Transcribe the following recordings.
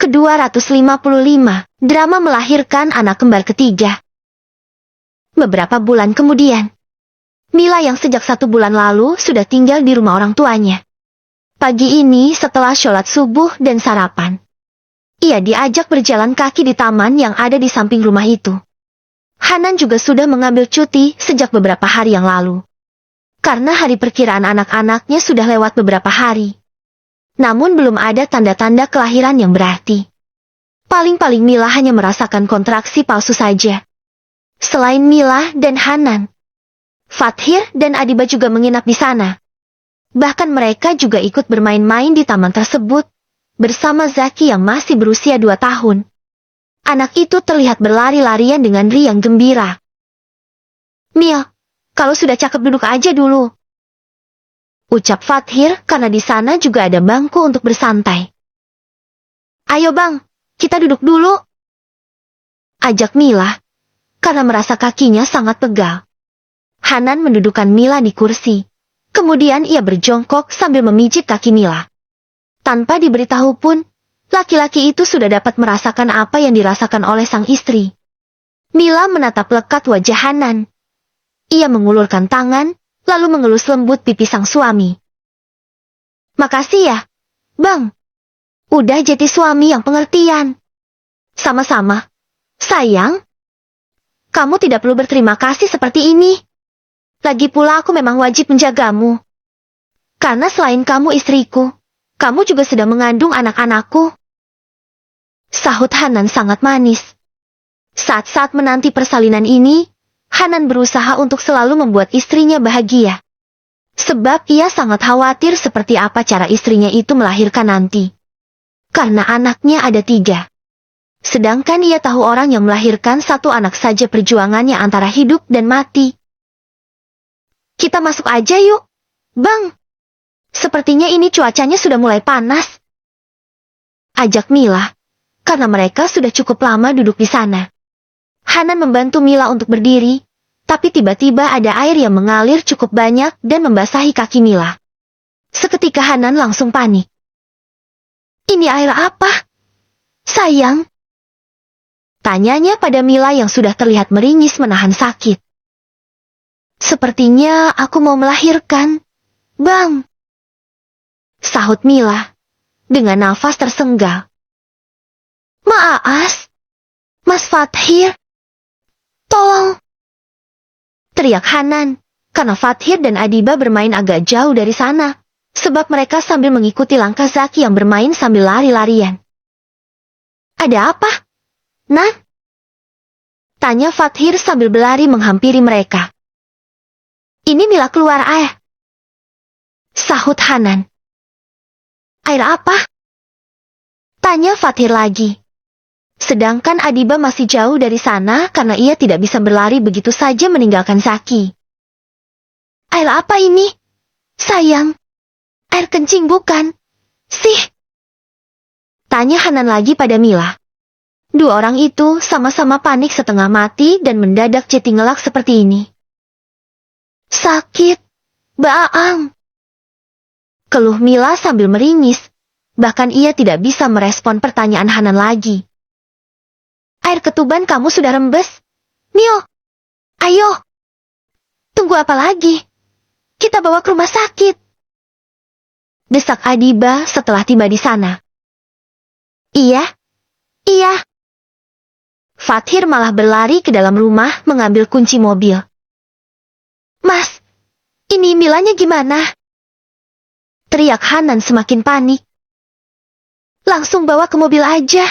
Ke-255, drama melahirkan anak kembar ketiga. Beberapa bulan kemudian, Mila yang sejak 1 bulan lalu sudah tinggal di rumah orang tuanya. Pagi ini setelah sholat subuh dan sarapan, ia diajak berjalan kaki di taman yang ada di samping rumah itu. Hanan juga sudah mengambil cuti sejak beberapa hari yang lalu. Karena hari perkiraan anak-anaknya sudah lewat beberapa hari. Namun belum ada tanda-tanda kelahiran yang berarti. Paling-paling Mila hanya merasakan kontraksi palsu saja. Selain Mila dan Hanan, Fathir dan Adiba juga menginap di sana. Bahkan mereka juga ikut bermain-main di taman tersebut, bersama Zaki yang masih berusia 2 tahun. Anak itu terlihat berlari-larian dengan riang gembira. "Mil, kalau sudah cakep duduk aja dulu," ucap Fathir karena di sana juga ada bangku untuk bersantai. "Ayo bang, kita duduk dulu," ajak Mila, karena merasa kakinya sangat pegal. Hanan mendudukkan Mila di kursi. Kemudian ia berjongkok sambil memijit kaki Mila. Tanpa diberitahu pun, laki-laki itu sudah dapat merasakan apa yang dirasakan oleh sang istri. Mila menatap lekat wajah Hanan. Ia mengulurkan tangan, lalu mengelus lembut pipi sang suami. "Makasih ya, Bang. Udah jadi suami yang pengertian." "Sama-sama, sayang. Kamu tidak perlu berterima kasih seperti ini. Lagi pula aku memang wajib menjagamu. Karena selain kamu istriku, kamu juga sedang mengandung anak-anakku," sahut Hanan sangat manis. Saat-saat menanti persalinan ini, Hanan berusaha untuk selalu membuat istrinya bahagia. Sebab ia sangat khawatir seperti apa cara istrinya itu melahirkan nanti. Karena anaknya ada 3. Sedangkan ia tahu orang yang melahirkan 1 anak saja perjuangannya antara hidup dan mati. "Kita masuk aja yuk, Bang. Sepertinya ini cuacanya sudah mulai panas," ajak Mila, karena mereka sudah cukup lama duduk di sana. Hanan membantu Mila untuk berdiri, tapi tiba-tiba ada air yang mengalir cukup banyak dan membasahi kaki Mila. Seketika Hanan langsung panik. "Ini air apa, sayang?" tanyanya pada Mila yang sudah terlihat meringis menahan sakit. "Sepertinya aku mau melahirkan, Bang," sahut Mila dengan nafas tersenggal. "Maaf, Mas Fathir. Tolong," teriak Hanan, karena Fathir dan Adiba bermain agak jauh dari sana, sebab mereka sambil mengikuti langkah Zaki yang bermain sambil lari-larian. "Ada apa, Nan?" tanya Fathir sambil berlari menghampiri mereka. "Ini Mila keluar air," sahut Hanan. "Air apa?" tanya Fathir lagi. Sedangkan Adiba masih jauh dari sana karena ia tidak bisa berlari begitu saja meninggalkan Zaki. "Air apa ini, sayang? Air kencing bukan sih?" tanya Hanan lagi pada Mila. 2 orang itu sama-sama panik setengah mati dan mendadak jadi ngelak seperti ini. "Sakit, Baang," keluh Mila sambil meringis. Bahkan ia tidak bisa merespon pertanyaan Hanan lagi. "Air ketuban kamu sudah rembes, Mil. Ayo. Tunggu apa lagi? Kita bawa ke rumah sakit," desak Adiba setelah tiba di sana. Iya. Fathir malah berlari ke dalam rumah mengambil kunci mobil. "Mas, ini Milanya gimana?" teriak Hanan semakin panik. "Langsung bawa ke mobil aja,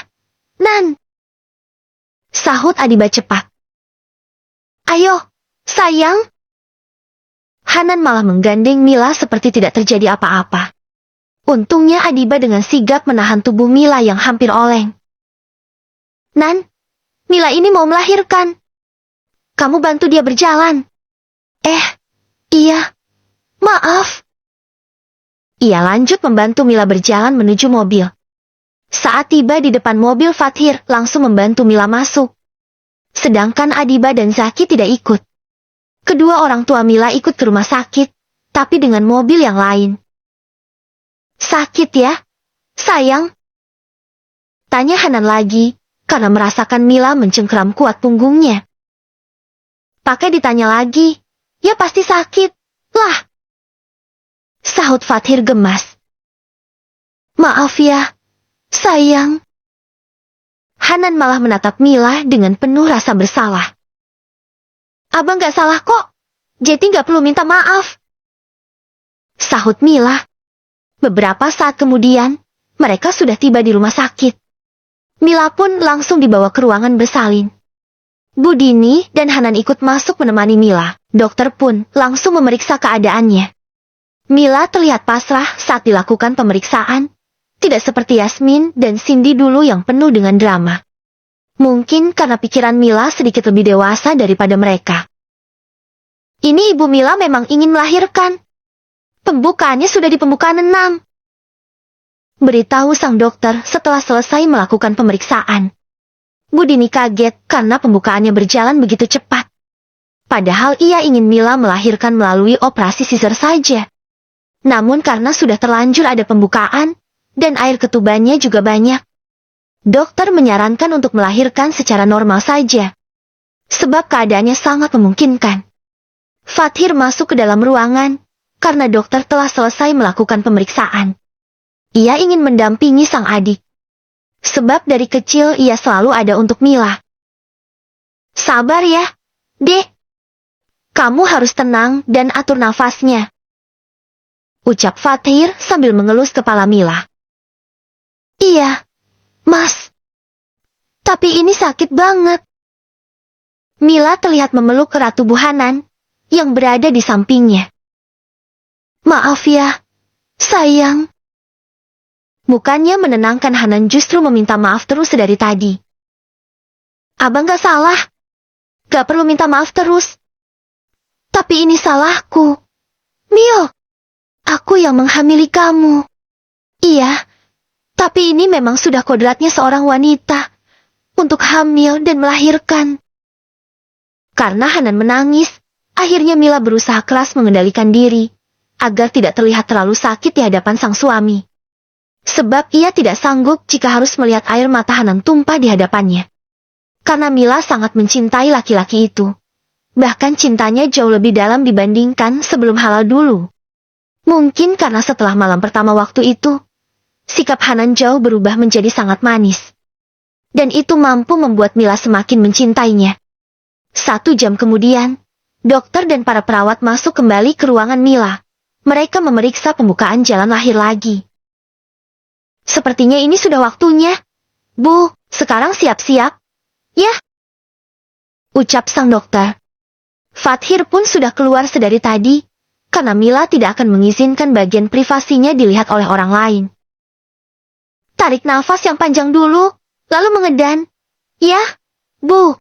Nan," sahut Adiba cepat. "Ayo, sayang." Hanan malah menggandeng Mila seperti tidak terjadi apa-apa. Untungnya Adiba dengan sigap menahan tubuh Mila yang hampir oleng. "Nan, Mila ini mau melahirkan. Kamu bantu dia berjalan." Iya. Maaf." Ia lanjut membantu Mila berjalan menuju mobil. Saat tiba di depan mobil, Fathir langsung membantu Mila masuk. Sedangkan Adiba dan Zaki tidak ikut. Kedua orang tua Mila ikut ke rumah sakit, tapi dengan mobil yang lain. "Sakit ya, sayang?" Tanya Hanan lagi, karena merasakan Mila mencengkeram kuat punggungnya. Pakai ditanya lagi, ya pasti sakit, lah. Sahut Fathir gemas. Maaf ya, sayang. Hanan malah menatap Mila dengan penuh rasa bersalah. Abang gak salah kok, Jeti gak perlu minta maaf. Sahut Mila. Beberapa saat kemudian, mereka sudah tiba di rumah sakit. Mila pun langsung dibawa ke ruangan bersalin. Bu Dini dan Hanan ikut masuk menemani Mila. Dokter pun langsung memeriksa keadaannya. Mila terlihat pasrah saat dilakukan pemeriksaan, tidak seperti Yasmin dan Cindy dulu yang penuh dengan drama. Mungkin karena pikiran Mila sedikit lebih dewasa daripada mereka. Ini Ibu Mila memang ingin melahirkan. Pembukaannya sudah di pembukaan 6. Beritahu sang dokter setelah selesai melakukan pemeriksaan. Bu Dini kaget karena pembukaannya berjalan begitu cepat. Padahal ia ingin Mila melahirkan melalui operasi sisar saja. Namun karena sudah terlanjur ada pembukaan, dan air ketubannya juga banyak. Dokter menyarankan untuk melahirkan secara normal saja. Sebab keadaannya sangat memungkinkan. Fathir masuk ke dalam ruangan, karena dokter telah selesai melakukan pemeriksaan. Ia ingin mendampingi sang adik. Sebab dari kecil ia selalu ada untuk Mila. Sabar ya, Dek. Kamu harus tenang dan atur nafasnya. Ucap Fathir sambil mengelus kepala Mila. Iya, Mas. Tapi ini sakit banget. Mila terlihat memeluk erat tubuh Hanan, yang berada di sampingnya. Maaf ya, sayang. Bukannya menenangkan Hanan justru meminta maaf terus dari tadi. Abang gak salah. Gak perlu minta maaf terus. Tapi ini salahku. Mio, aku yang menghamili kamu. Iya, tapi ini memang sudah kodratnya seorang wanita. Untuk hamil dan melahirkan. Karena Hanan menangis, akhirnya Mila berusaha keras mengendalikan diri. Agar tidak terlihat terlalu sakit di hadapan sang suami. Sebab ia tidak sanggup jika harus melihat air mata Hanan tumpah di hadapannya. Karena Mila sangat mencintai laki-laki itu. Bahkan cintanya jauh lebih dalam dibandingkan sebelum halal dulu. Mungkin karena setelah malam pertama waktu itu, sikap Hanan jauh berubah menjadi sangat manis. Dan itu mampu membuat Mila semakin mencintainya. 1 jam kemudian, dokter dan para perawat masuk kembali ke ruangan Mila. Mereka memeriksa pembukaan jalan lahir lagi. Sepertinya ini sudah waktunya. Bu, sekarang siap-siap. Ya. Ucap sang dokter. Fathir pun sudah keluar sedari tadi, karena Mila tidak akan mengizinkan bagian privasinya dilihat oleh orang lain. Tarik nafas yang panjang dulu, lalu mengedan. Ya, Bu.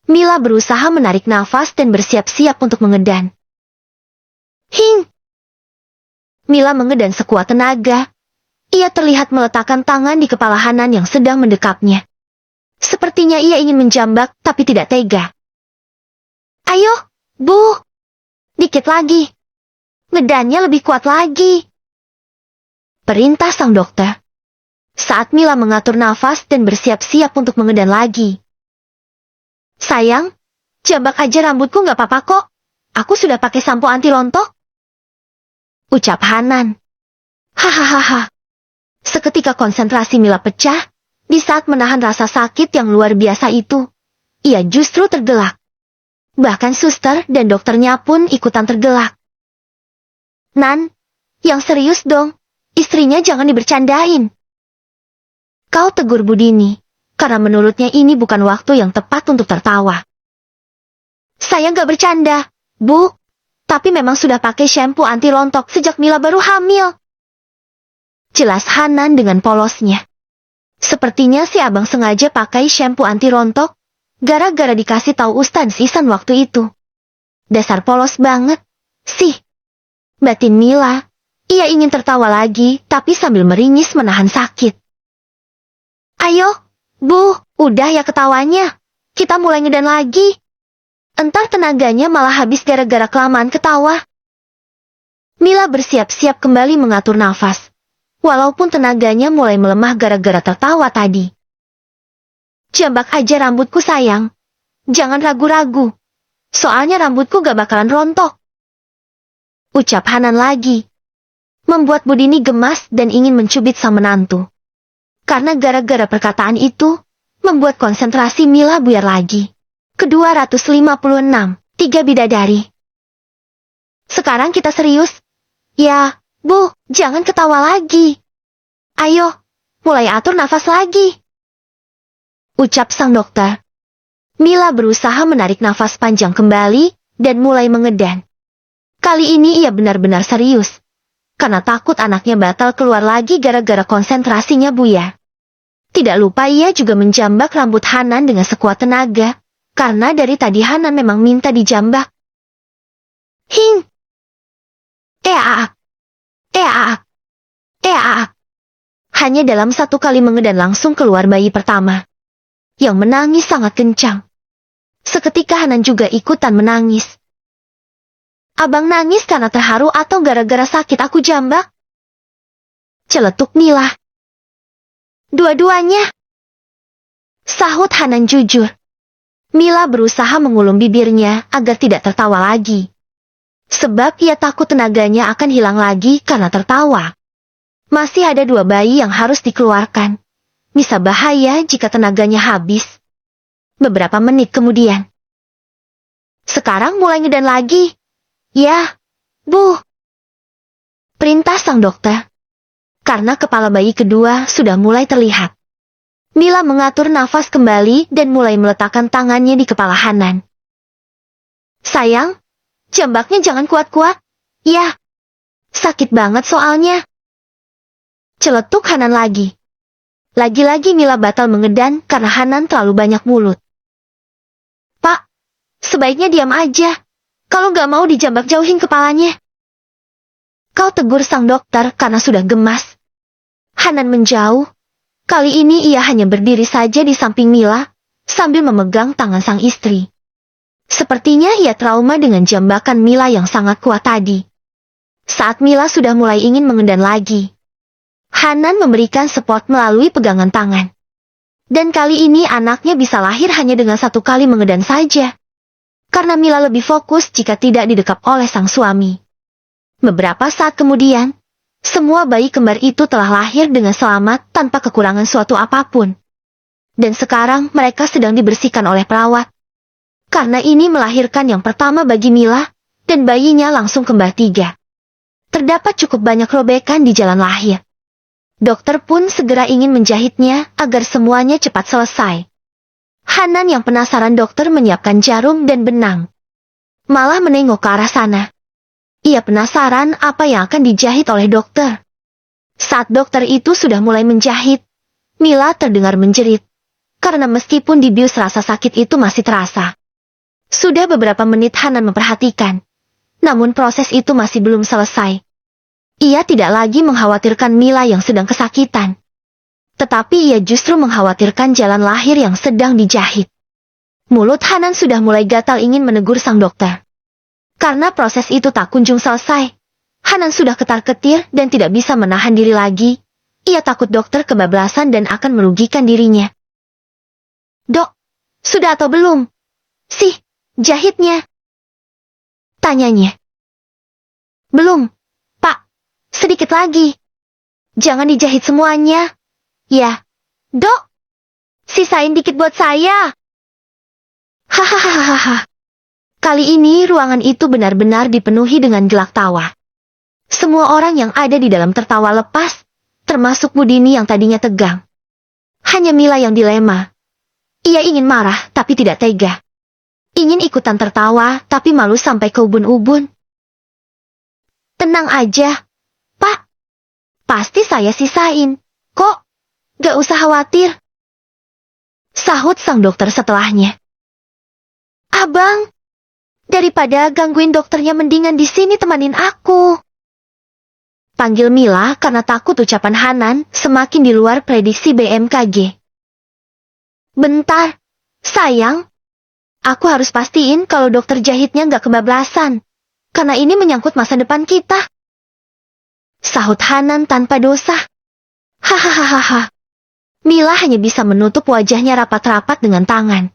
Mila berusaha menarik nafas dan bersiap-siap untuk mengedan. Hing! Mila mengedan sekuat tenaga. Ia terlihat meletakkan tangan di kepala Hanan yang sedang mendekapnya. Sepertinya ia ingin menjambak, tapi tidak tega. Ayo, Bu! Dikit lagi. Ngedannya lebih kuat lagi. Perintah sang dokter. Saat Mila mengatur nafas dan bersiap-siap untuk mengedan lagi. Sayang, jambak aja rambutku gak apa-apa kok. Aku sudah pakai sampo anti rontok. Ucap Hanan. Hahaha. Seketika konsentrasi Mila pecah, di saat menahan rasa sakit yang luar biasa itu. Ia justru tergelak. Bahkan suster dan dokternya pun ikutan tergelak. Nan, yang serius dong, istrinya jangan dibercandain. Kau tegur Bu Dini, karena menurutnya ini bukan waktu yang tepat untuk tertawa. Saya gak bercanda, Bu. Tapi memang sudah pakai shampoo anti rontok sejak Mila baru hamil. Jelas Hanan dengan polosnya. Sepertinya si abang sengaja pakai shampoo anti rontok, gara-gara dikasih tahu Ustaz Ihsan waktu itu. Dasar polos banget, sih. Batin Mila, ia ingin tertawa lagi, tapi sambil meringis menahan sakit. Ayo, Bu, udah ya ketawanya. Kita mulai ngedan lagi. Entar tenaganya malah habis gara-gara kelamaan ketawa. Mila bersiap-siap kembali mengatur nafas. walaupun tenaganya mulai melemah gara-gara tertawa tadi. Jambak aja rambutku sayang. Jangan ragu-ragu. Soalnya rambutku gak bakalan rontok. Ucap Hanan lagi. Membuat Budini gemas dan ingin mencubit sang menantu. Karena gara-gara perkataan itu, membuat konsentrasi Mila buyar lagi. Ke-256, 3 bidadari. Sekarang kita serius. Ya, Bu, jangan ketawa lagi. Ayo, mulai atur nafas lagi. Ucap sang dokter. Mila berusaha menarik nafas panjang kembali dan mulai mengedan. Kali ini ia benar-benar serius. Karena takut anaknya batal keluar lagi gara-gara konsentrasinya buyar. Tidak lupa ia juga menjambak rambut Hanan dengan sekuat tenaga. Karena dari tadi Hanan memang minta dijambak. Hing! Eaak! Eaak! Eaak! Hanya dalam satu kali mengedan langsung keluar bayi pertama. Yang menangis sangat kencang. Seketika Hanan juga ikutan menangis. Abang nangis karena terharu atau gara-gara sakit aku jambak? Celetuk Mila. Dua-duanya. Sahut Hanan jujur. Mila berusaha mengulum bibirnya agar tidak tertawa lagi. Sebab ia takut tenaganya akan hilang lagi karena tertawa. Masih ada 2 bayi yang harus dikeluarkan. Bisa bahaya jika tenaganya habis. Beberapa menit kemudian. Sekarang mulai ngedan lagi. Ya, Bu. Perintah sang dokter. Karena kepala bayi kedua sudah mulai terlihat. Mila mengatur nafas kembali dan mulai meletakkan tangannya di kepala Hanan. Sayang, jambaknya jangan kuat-kuat. Ya, sakit banget soalnya. Celetuk Hanan lagi. Lagi-lagi Mila batal mengedan karena Hanan terlalu banyak mulut. Pak, sebaiknya diam aja. Kalau nggak mau dijambak jauhin kepalanya. Kau tegur sang dokter karena sudah gemas. Hanan menjauh. Kali ini ia hanya berdiri saja di samping Mila, sambil memegang tangan sang istri. Sepertinya ia trauma dengan jambakan Mila yang sangat kuat tadi. Saat Mila sudah mulai ingin mengendan lagi, Hanan memberikan support melalui pegangan tangan. Dan kali ini anaknya bisa lahir hanya dengan 1 kali mengedan saja. Karena Mila lebih fokus jika tidak didekap oleh sang suami. Beberapa saat kemudian, semua bayi kembar itu telah lahir dengan selamat tanpa kekurangan suatu apapun. Dan sekarang mereka sedang dibersihkan oleh perawat. Karena ini melahirkan yang pertama bagi Mila, dan bayinya langsung kembar 3. Terdapat cukup banyak robekan di jalan lahir. Dokter pun segera ingin menjahitnya agar semuanya cepat selesai. Hanan yang penasaran dokter menyiapkan jarum dan benang. Malah menengok ke arah sana. Ia penasaran apa yang akan dijahit oleh dokter. Saat dokter itu sudah mulai menjahit, Mila terdengar menjerit. Karena meskipun dibius rasa sakit itu masih terasa. Sudah beberapa menit Hanan memperhatikan. Namun proses itu masih belum selesai. Ia tidak lagi mengkhawatirkan Mila yang sedang kesakitan. Tetapi ia justru mengkhawatirkan jalan lahir yang sedang dijahit. Mulut Hanan sudah mulai gatal ingin menegur sang dokter. Karena proses itu tak kunjung selesai. Hanan sudah ketar-ketir dan tidak bisa menahan diri lagi. Ia takut dokter kebablasan dan akan merugikan dirinya. Dok, sudah atau belum? Sih, jahitnya. Tanyanya. Belum, Pak. Sedikit lagi. Jangan dijahit semuanya. Ya, Dok. Sisain dikit buat saya. Hahaha. Kali ini ruangan itu benar-benar dipenuhi dengan gelak tawa. Semua orang yang ada di dalam tertawa lepas, termasuk Budini yang tadinya tegang. Hanya Mila yang dilema. Ia ingin marah tapi tidak tega. Ingin ikutan tertawa tapi malu sampai ke ubun-ubun. Tenang aja, Pak. Pasti saya sisain. Kok? Gak usah khawatir. Sahut sang dokter setelahnya. Abang, daripada gangguin dokternya mendingan di sini temanin aku. Panggil Mila karena takut ucapan Hanan semakin di luar prediksi BMKG. Bentar, sayang. Aku harus pastiin kalau dokter jahitnya gak kebablasan. Karena ini menyangkut masa depan kita. Sahut Hanan tanpa dosa. Hahaha. Mila hanya bisa menutup wajahnya rapat-rapat dengan tangan.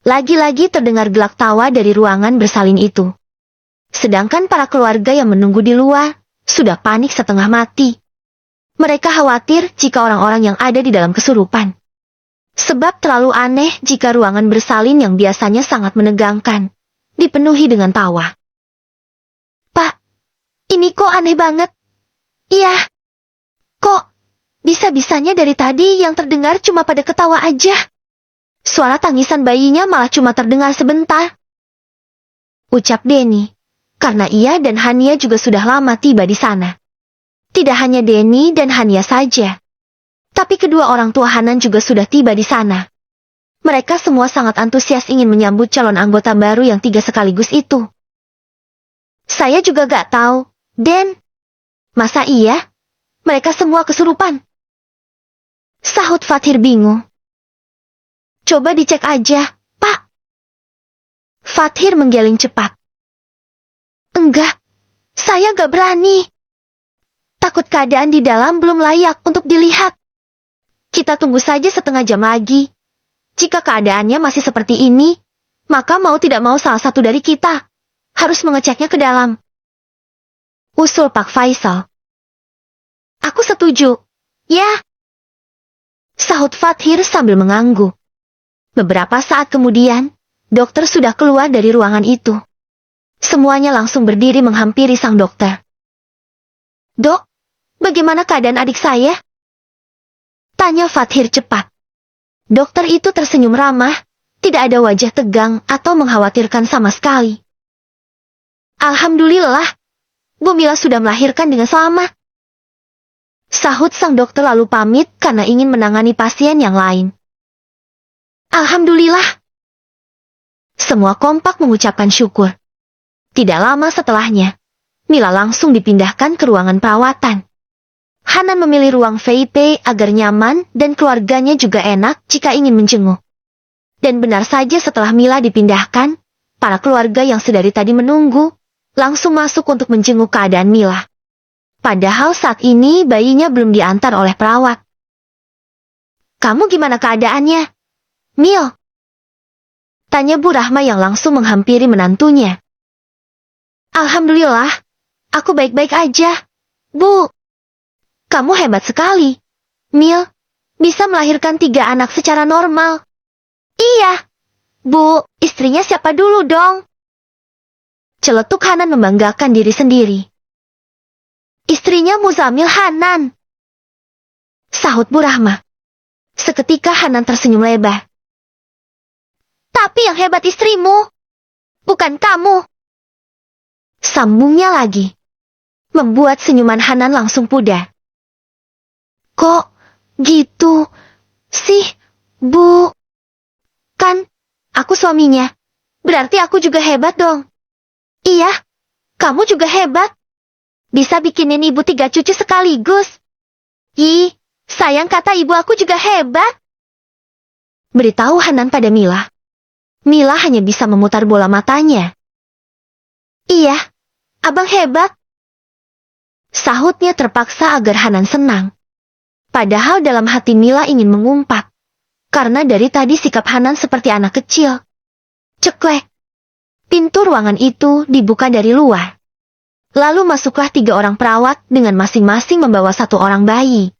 Lagi-lagi terdengar gelak tawa dari ruangan bersalin itu. Sedangkan para keluarga yang menunggu di luar, sudah panik setengah mati. Mereka khawatir jika orang-orang yang ada di dalam kesurupan. Sebab terlalu aneh jika ruangan bersalin yang biasanya sangat menegangkan, dipenuhi dengan tawa. Pak, ini kok aneh banget? Iya. Kok bisa-bisanya dari tadi yang terdengar cuma pada ketawa aja? Suara tangisan bayinya malah cuma terdengar sebentar. Ucap Denny, karena ia dan Hania juga sudah lama tiba di sana. Tidak hanya Denny dan Hania saja, tapi kedua orang tua Hanan juga sudah tiba di sana. Mereka semua sangat antusias ingin menyambut calon anggota baru yang 3 sekaligus itu. Saya juga gak tahu, Den. Masa iya? Mereka semua kesurupan? Sahut Fathir bingung. Coba dicek aja, Pak. Fathir menggeleng cepat. Enggak, saya gak berani. Takut keadaan di dalam belum layak untuk dilihat. Kita tunggu saja setengah jam lagi. Jika keadaannya masih seperti ini, maka mau tidak mau salah satu dari kita harus mengeceknya ke dalam. Usul Pak Faisal. Aku setuju. Ya. Sahut Fathir sambil mengangguk. Beberapa saat kemudian, dokter sudah keluar dari ruangan itu. Semuanya langsung berdiri menghampiri sang dokter. Dok, bagaimana keadaan adik saya? Tanya Fathir cepat. Dokter itu tersenyum ramah, tidak ada wajah tegang atau mengkhawatirkan sama sekali. Alhamdulillah, Bu Mila sudah melahirkan dengan selamat. Sahut sang dokter lalu pamit karena ingin menangani pasien yang lain. Alhamdulillah. Semua kompak mengucapkan syukur. Tidak lama setelahnya, Mila langsung dipindahkan ke ruangan perawatan. Hanan memilih ruang VIP agar nyaman dan keluarganya juga enak jika ingin menjenguk. Dan benar saja setelah Mila dipindahkan, para keluarga yang sedari tadi menunggu, langsung masuk untuk menjenguk keadaan Mila. Padahal saat ini bayinya belum diantar oleh perawat. Kamu gimana keadaannya, Mil? Tanya Bu Rahma yang langsung menghampiri menantunya. Alhamdulillah, aku baik-baik aja, Bu. Kamu hebat sekali, Mil. Bisa melahirkan 3 anak secara normal. Iya, Bu, istrinya siapa dulu dong? Celetuk Hanan membanggakan diri sendiri. Istrinya Muzamil Hanan. Sahut Bu Rahma. Seketika Hanan tersenyum lebar. Tapi yang hebat istrimu, bukan kamu. Sambungnya lagi. Membuat senyuman Hanan langsung pudar. Kok gitu sih, Bu? Kan, aku suaminya. Berarti aku juga hebat dong. Iya, kamu juga hebat. Bisa bikinin ibu 3 cucu sekaligus. Ih, sayang kata ibu aku juga hebat. Beritahu Hanan pada Mila. Mila hanya bisa memutar bola matanya. Iya, abang hebat. Sahutnya terpaksa agar Hanan senang. Padahal dalam hati Mila ingin mengumpat. Karena dari tadi sikap Hanan seperti anak kecil. Ceklek. Pintu ruangan itu dibuka dari luar. Lalu masuklah 3 orang perawat dengan masing-masing membawa 1 orang bayi.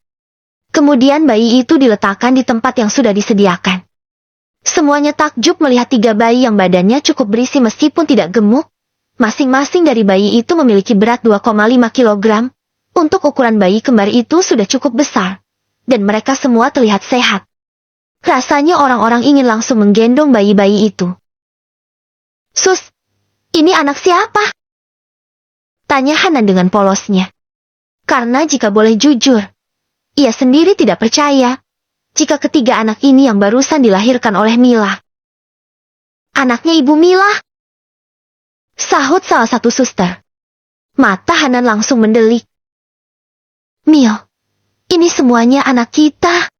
Kemudian bayi itu diletakkan di tempat yang sudah disediakan. Semuanya takjub melihat 3 bayi yang badannya cukup berisi meskipun tidak gemuk. Masing-masing dari bayi itu memiliki berat 2,5 kg. Untuk ukuran bayi kembar itu sudah cukup besar. Dan mereka semua terlihat sehat. Rasanya orang-orang ingin langsung menggendong bayi-bayi itu. Sus, ini anak siapa? Tanya Hanan dengan polosnya. Karena jika boleh jujur, ia sendiri tidak percaya jika ketiga anak ini yang barusan dilahirkan oleh Mila. Anaknya Ibu Mila? Sahut salah satu suster. Mata Hanan langsung mendelik. Mil, ini semuanya anak kita.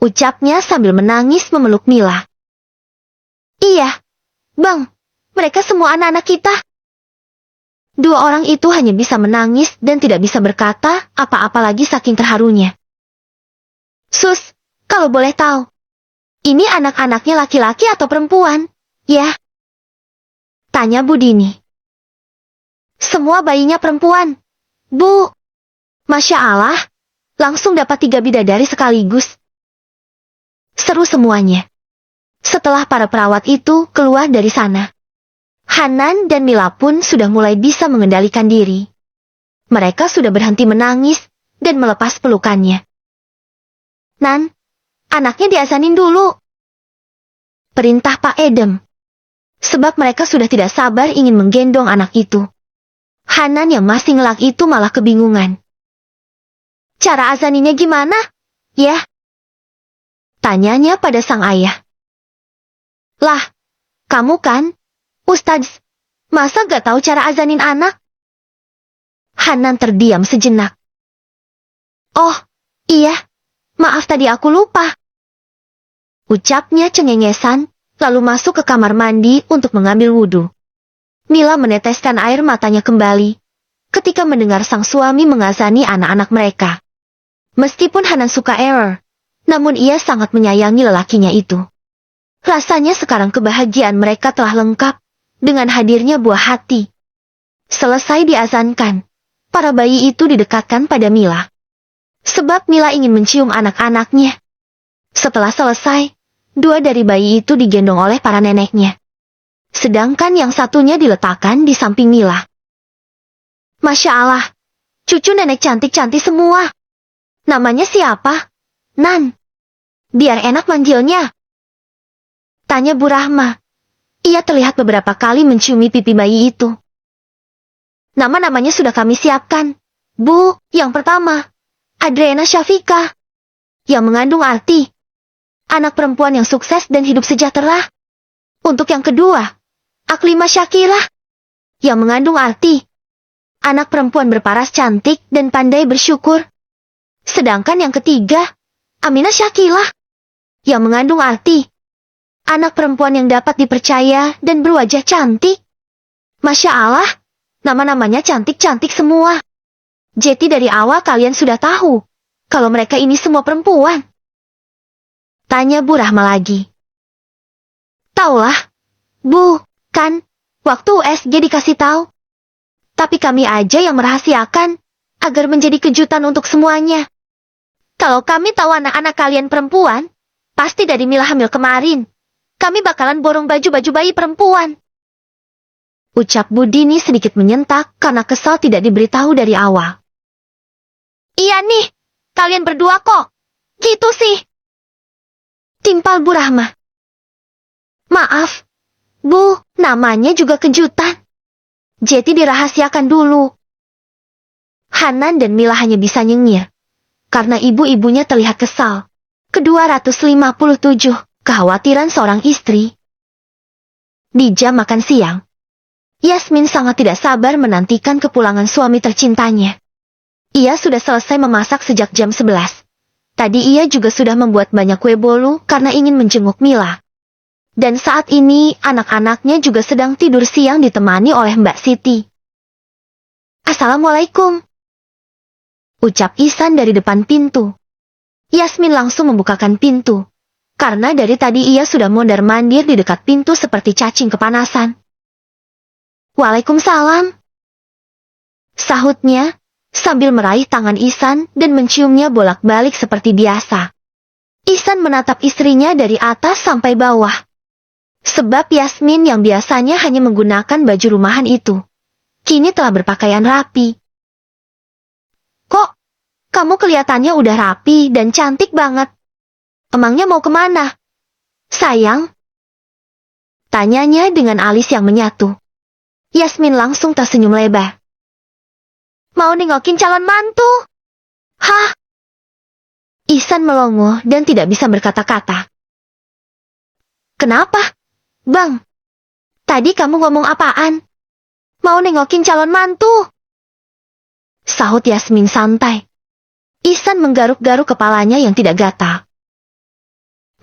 Ucapnya sambil menangis memeluk Mila. Iya, Bang, mereka semua anak-anak kita. Dua orang itu hanya bisa menangis dan tidak bisa berkata apa-apa lagi saking terharunya. Sus, kalau boleh tahu, ini anak-anaknya laki-laki atau perempuan? Ya? Tanya Bu Dini. Semua bayinya perempuan, Bu. Masya Allah, langsung dapat 3 bidadari sekaligus. Seru semuanya. Setelah para perawat itu keluar dari sana, Hanan dan Mila pun sudah mulai bisa mengendalikan diri. Mereka sudah berhenti menangis dan melepas pelukannya. Nan, anaknya diazanin dulu. Perintah Pak Edem. Sebab mereka sudah tidak sabar ingin menggendong anak itu. Hanan yang masih ngelak itu malah kebingungan. Cara azaninnya gimana? Ya? Tanyanya pada sang ayah. Lah, kamu kan, Ustadz, masa gak tahu cara azanin anak? Hanan terdiam sejenak. Oh, iya, maaf tadi aku lupa. Ucapnya cengengesan, lalu masuk ke kamar mandi untuk mengambil wudhu. Mila meneteskan air matanya kembali, ketika mendengar sang suami mengazani anak-anak mereka. Meskipun Hanan suka error, namun ia sangat menyayangi lelakinya itu. Rasanya sekarang kebahagiaan mereka telah lengkap, dengan hadirnya buah hati. Selesai diazankan, para bayi itu didekatkan pada Mila. Sebab Mila ingin mencium anak-anaknya. Setelah selesai, 2 dari bayi itu digendong oleh para neneknya. Sedangkan yang satunya diletakkan di samping Mila. Masya Allah, cucu nenek cantik-cantik semua. Namanya siapa? Nan. Biar enak manggilnya. Tanya Bu Rahma. Ia terlihat beberapa kali menciumi pipi bayi itu. Nama-namanya sudah kami siapkan. Bu, yang pertama, Adriana Syafika. Yang mengandung arti anak perempuan yang sukses dan hidup sejahtera. Untuk yang kedua, Aklima Syakira. Yang mengandung arti anak perempuan berparas cantik dan pandai bersyukur. Sedangkan yang ketiga, Aminah Syakila. Yang mengandung arti anak perempuan yang dapat dipercaya dan berwajah cantik. Masya Allah, nama-namanya cantik-cantik semua. Jadi dari awal kalian sudah tahu, kalau mereka ini semua perempuan. Tanya Bu Rahma lagi. Taulah, Bu, kan, waktu USG dikasih tahu. Tapi kami aja yang merahasiakan, agar menjadi kejutan untuk semuanya. Kalau kami tahu anak-anak kalian perempuan, pasti dari Mila hamil kemarin. Kami bakalan borong baju-baju bayi perempuan. Ucap Bu Dini sedikit menyentak karena kesal tidak diberitahu dari awal. Iya nih, kalian berdua kok. Gitu sih. Timpal Bu Rahma. Maaf, Bu, namanya juga kejutan. Jadi dirahasiakan dulu. Hanan dan Mila hanya bisa nyengir. Karena ibu-ibunya terlihat kesal. Ke-257. Kekhawatiran seorang istri. Di jam makan siang, Yasmin sangat tidak sabar menantikan kepulangan suami tercintanya. Ia sudah selesai memasak sejak jam 11. Tadi ia juga sudah membuat banyak kue bolu karena ingin menjenguk Mila. Dan saat ini anak-anaknya juga sedang tidur siang ditemani oleh Mbak Siti. Assalamualaikum. Ucap Ihsan dari depan pintu. Yasmin langsung membukakan pintu. Karena dari tadi ia sudah mondar-mandir di dekat pintu seperti cacing kepanasan. Waalaikumsalam. Sahutnya, sambil meraih tangan Ihsan dan menciumnya bolak-balik seperti biasa. Ihsan menatap istrinya dari atas sampai bawah. Sebab Yasmin yang biasanya hanya menggunakan baju rumahan itu, kini telah berpakaian rapi. Kok, kamu kelihatannya udah rapi dan cantik banget. Emangnya mau kemana? Sayang? Tanyanya dengan alis yang menyatu. Yasmin langsung tersenyum lebar. Mau nengokin calon mantu? Hah? Ihsan melongo dan tidak bisa berkata-kata. Kenapa? Bang, tadi kamu ngomong apaan? Mau nengokin calon mantu? Sahut Yasmin santai. Ihsan menggaruk-garuk kepalanya yang tidak gatal.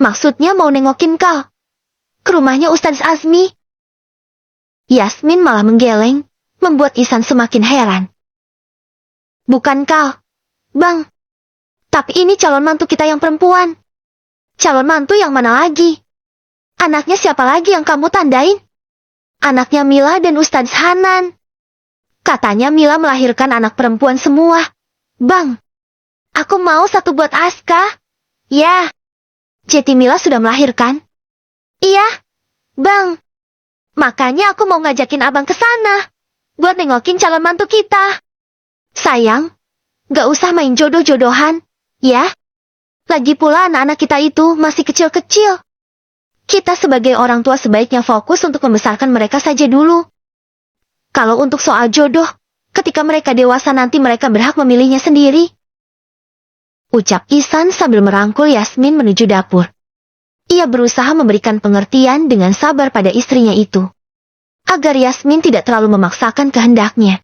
Maksudnya mau nengokin kau? Ke rumahnya Ustadz Azmi? Yasmin malah menggeleng, membuat Ihsan semakin heran. Bukan kau, Bang. Tapi ini calon mantu kita yang perempuan. Calon mantu yang mana lagi? Anaknya siapa lagi yang kamu tandain? Anaknya Mila dan Ustadz Hanan. Katanya Mila melahirkan anak perempuan semua. Bang, aku mau satu buat Aska. Ya. Jadi Mila sudah melahirkan? Iya, Bang. Makanya aku mau ngajakin abang ke sana. Buat nengokin calon mantu kita. Sayang, gak usah main jodoh-jodohan. Ya, lagi pula anak-anak kita itu masih kecil-kecil. Kita sebagai orang tua sebaiknya fokus untuk membesarkan mereka saja dulu. Kalau untuk soal jodoh, ketika mereka dewasa nanti mereka berhak memilihnya sendiri. Ucap Ihsan sambil merangkul Yasmin menuju dapur. Ia berusaha memberikan pengertian dengan sabar pada istrinya itu, agar Yasmin tidak terlalu memaksakan kehendaknya.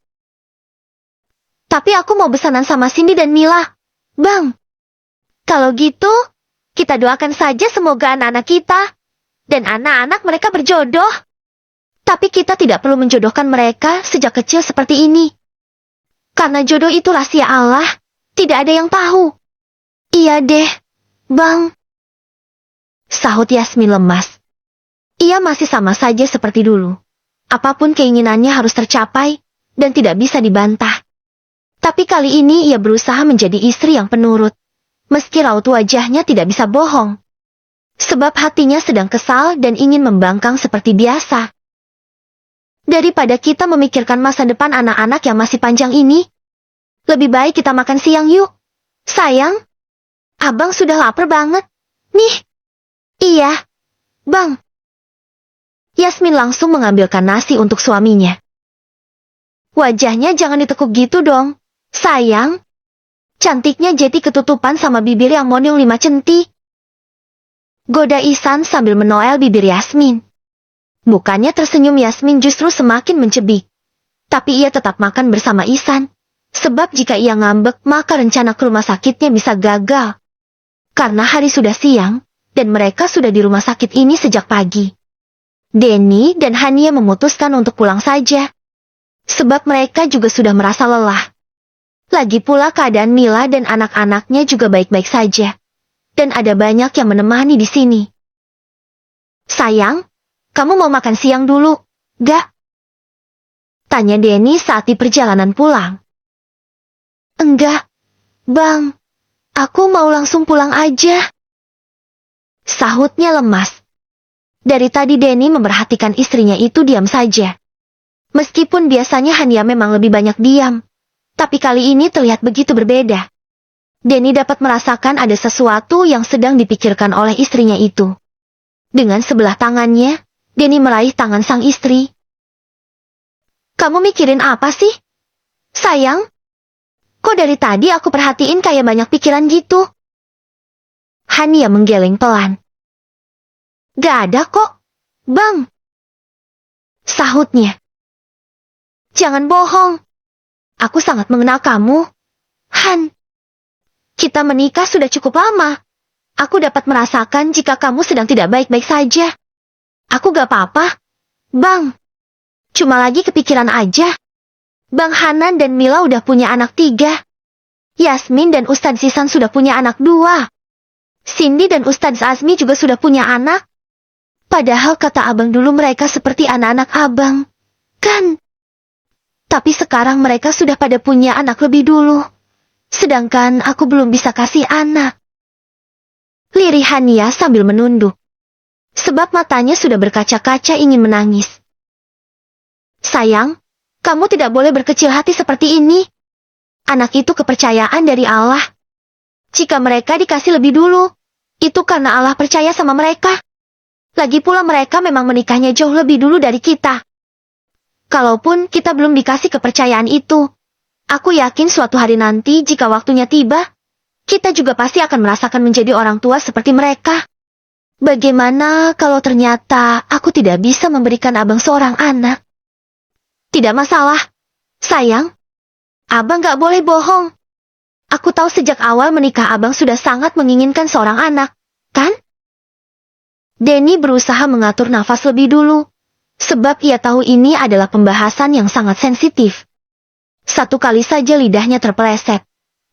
Tapi aku mau besanan sama Cindy dan Mila, Bang. Kalau gitu, kita doakan saja semoga anak-anak kita dan anak-anak mereka berjodoh. Tapi kita tidak perlu menjodohkan mereka sejak kecil seperti ini. Karena jodoh itu rahasia Allah, tidak ada yang tahu. Iya deh, Bang. Sahut Yasmin lemas. Ia masih sama saja seperti dulu. Apapun keinginannya harus tercapai, dan tidak bisa dibantah. Tapi kali ini ia berusaha menjadi istri yang penurut. Meski raut wajahnya tidak bisa bohong. Sebab hatinya sedang kesal dan ingin membangkang seperti biasa. Daripada kita memikirkan masa depan anak-anak yang masih panjang ini, lebih baik kita makan siang yuk. Sayang, abang sudah lapar banget. Nih. Iya, Bang. Yasmin langsung mengambilkan nasi untuk suaminya. Wajahnya jangan ditekuk gitu dong, sayang. Cantiknya Jeti ketutupan sama bibir yang monyong 5 centi. Goda Ihsan sambil menoel bibir Yasmin. Bukannya tersenyum Yasmin justru semakin mencebik. Tapi ia tetap makan bersama Ihsan. Sebab jika ia ngambek maka rencana ke rumah sakitnya bisa gagal. Karena hari sudah siang, dan mereka sudah di rumah sakit ini sejak pagi. Denny dan Hania memutuskan untuk pulang saja. Sebab mereka juga sudah merasa lelah. Lagi pula keadaan Mila dan anak-anaknya juga baik-baik saja. Dan ada banyak yang menemani di sini. Sayang, kamu mau makan siang dulu, gak? Tanya Denny saat di perjalanan pulang. Enggak, Bang. Aku mau langsung pulang aja. Sahutnya lemas. Dari tadi Denny memperhatikan istrinya itu diam saja. Meskipun biasanya Hania memang lebih banyak diam. Tapi kali ini terlihat begitu berbeda. Denny dapat merasakan ada sesuatu yang sedang dipikirkan oleh istrinya itu. Dengan sebelah tangannya, Denny meraih tangan sang istri. Kamu mikirin apa sih? Sayang? Kok dari tadi aku perhatiin kayak banyak pikiran gitu? Hania menggeleng pelan. Gak ada kok, Bang. Sahutnya. Jangan bohong. Aku sangat mengenal kamu, Han. Kita menikah sudah cukup lama. Aku dapat merasakan jika kamu sedang tidak baik-baik saja. Aku gak apa-apa, Bang. Cuma lagi kepikiran aja. Bang Hanan dan Mila udah punya anak 3. Yasmin dan Ustadz Ihsan sudah punya anak 2. Cindy dan Ustadz Azmi juga sudah punya anak. Padahal kata abang dulu mereka seperti anak-anak abang. Kan? Tapi sekarang mereka sudah pada punya anak lebih dulu. Sedangkan aku belum bisa kasih anak. Lirih Hania sambil menunduk. Sebab matanya sudah berkaca-kaca ingin menangis. Sayang, kamu tidak boleh berkecil hati seperti ini. Anak itu kepercayaan dari Allah. Jika mereka dikasih lebih dulu, itu karena Allah percaya sama mereka. Lagi pula mereka memang menikahnya jauh lebih dulu dari kita. Kalaupun kita belum dikasih kepercayaan itu, aku yakin suatu hari nanti jika waktunya tiba, kita juga pasti akan merasakan menjadi orang tua seperti mereka. Bagaimana kalau ternyata aku tidak bisa memberikan abang seorang anak? Tidak masalah, sayang. Abang gak boleh bohong. Aku tahu sejak awal menikah abang sudah sangat menginginkan seorang anak, kan? Denny berusaha mengatur nafas lebih dulu. Sebab ia tahu ini adalah pembahasan yang sangat sensitif. Satu kali saja lidahnya terpeleset,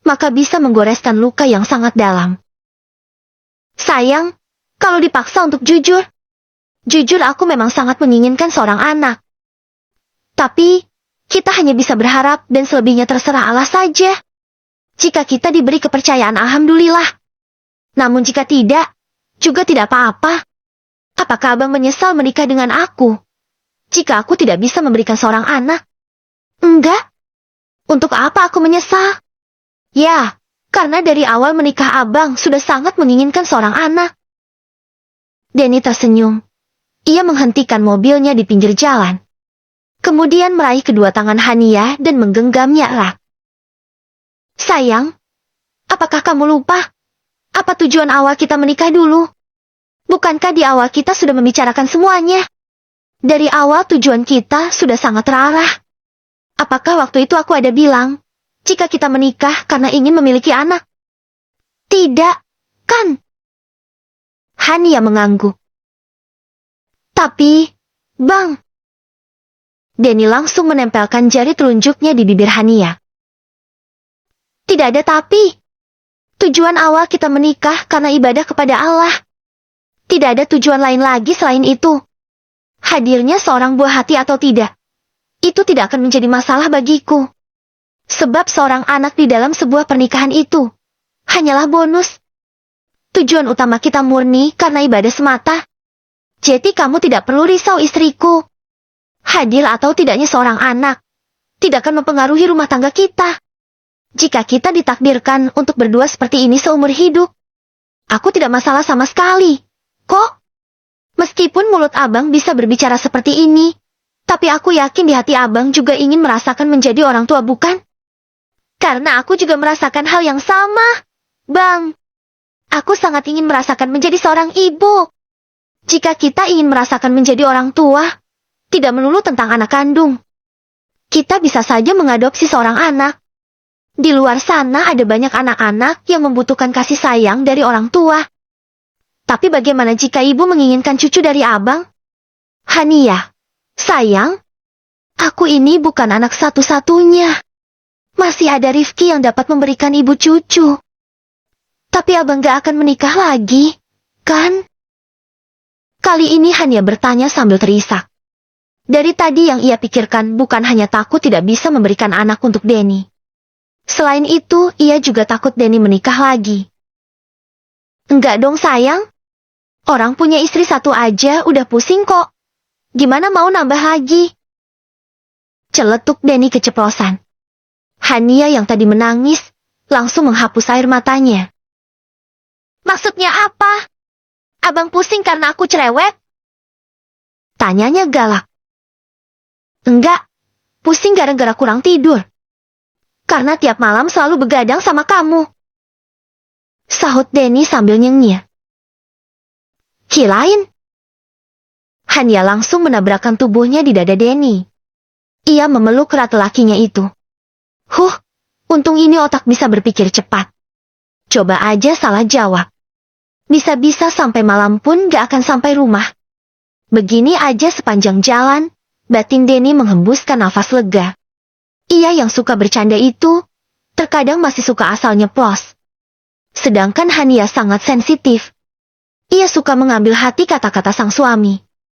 maka bisa menggoreskan luka yang sangat dalam. Sayang, kalau dipaksa untuk jujur aku memang sangat menginginkan seorang anak. Tapi, kita hanya bisa berharap dan selebihnya terserah Allah saja. Jika kita diberi kepercayaan, alhamdulillah. Namun jika tidak, juga tidak apa-apa. Apakah abang menyesal menikah dengan aku? Jika aku tidak bisa memberikan seorang anak? Enggak. Untuk apa aku menyesal? Ya, karena dari awal menikah abang sudah sangat menginginkan seorang anak. Denny tersenyum. Ia menghentikan mobilnya di pinggir jalan. Kemudian meraih kedua tangan Hania dan menggenggamnya erat. Sayang, apakah kamu lupa? Apa tujuan awal kita menikah dulu? Bukankah di awal kita sudah membicarakan semuanya? Dari awal tujuan kita sudah sangat terarah. Apakah waktu itu aku ada bilang, jika kita menikah karena ingin memiliki anak? Tidak, kan? Hania mengangguk. Tapi, Bang. Denny langsung menempelkan jari telunjuknya di bibir Hania. Tidak ada tapi. Tujuan awal kita menikah karena ibadah kepada Allah. Tidak ada tujuan lain lagi selain itu. Hadirnya seorang buah hati atau tidak, itu tidak akan menjadi masalah bagiku. Sebab seorang anak di dalam sebuah pernikahan itu hanyalah bonus. Tujuan utama kita murni karena ibadah semata. Jadi kamu tidak perlu risau istriku. Hadir atau tidaknya seorang anak tidak akan mempengaruhi rumah tangga kita. Jika kita ditakdirkan untuk berdua seperti ini seumur hidup, aku tidak masalah sama sekali. Kok? Meskipun mulut abang bisa berbicara seperti ini, tapi aku yakin di hati abang juga ingin merasakan menjadi orang tua, bukan? Karena aku juga merasakan hal yang sama, Bang. Aku sangat ingin merasakan menjadi seorang ibu. Jika kita ingin merasakan menjadi orang tua, tidak melulu tentang anak kandung. Kita bisa saja mengadopsi seorang anak. Di luar sana ada banyak anak-anak yang membutuhkan kasih sayang dari orang tua. Tapi bagaimana jika ibu menginginkan cucu dari abang? Hania, sayang, aku ini bukan anak satu-satunya. Masih ada Rifki yang dapat memberikan ibu cucu. Tapi abang gak akan menikah lagi, kan? Kali ini Hania bertanya sambil terisak. Dari tadi yang ia pikirkan bukan hanya takut tidak bisa memberikan anak untuk Denny. Selain itu, ia juga takut Denny menikah lagi. Enggak dong sayang. Orang punya istri satu aja udah pusing kok. Gimana mau nambah lagi? Celetuk Denny keceplosan. Hania yang tadi menangis, langsung menghapus air matanya. Maksudnya apa? Abang pusing karena aku cerewet? Tanyanya galak. Enggak, pusing gara-gara kurang tidur. Karena tiap malam selalu begadang sama kamu. Sahut Denny sambil nyengir. Kirain. Hania langsung menabrakkan tubuhnya di dada Denny. Ia memeluk erat lakinya itu. Untung ini otak bisa berpikir cepat. Coba aja salah jawab. Bisa-bisa sampai malam pun gak akan sampai rumah. Begini aja sepanjang jalan, batin Denny menghembuskan nafas lega. Ia yang suka bercanda itu, terkadang masih suka asal nyeplos. Sedangkan Hania sangat sensitif. Ia suka mengambil hati kata-kata sang suami.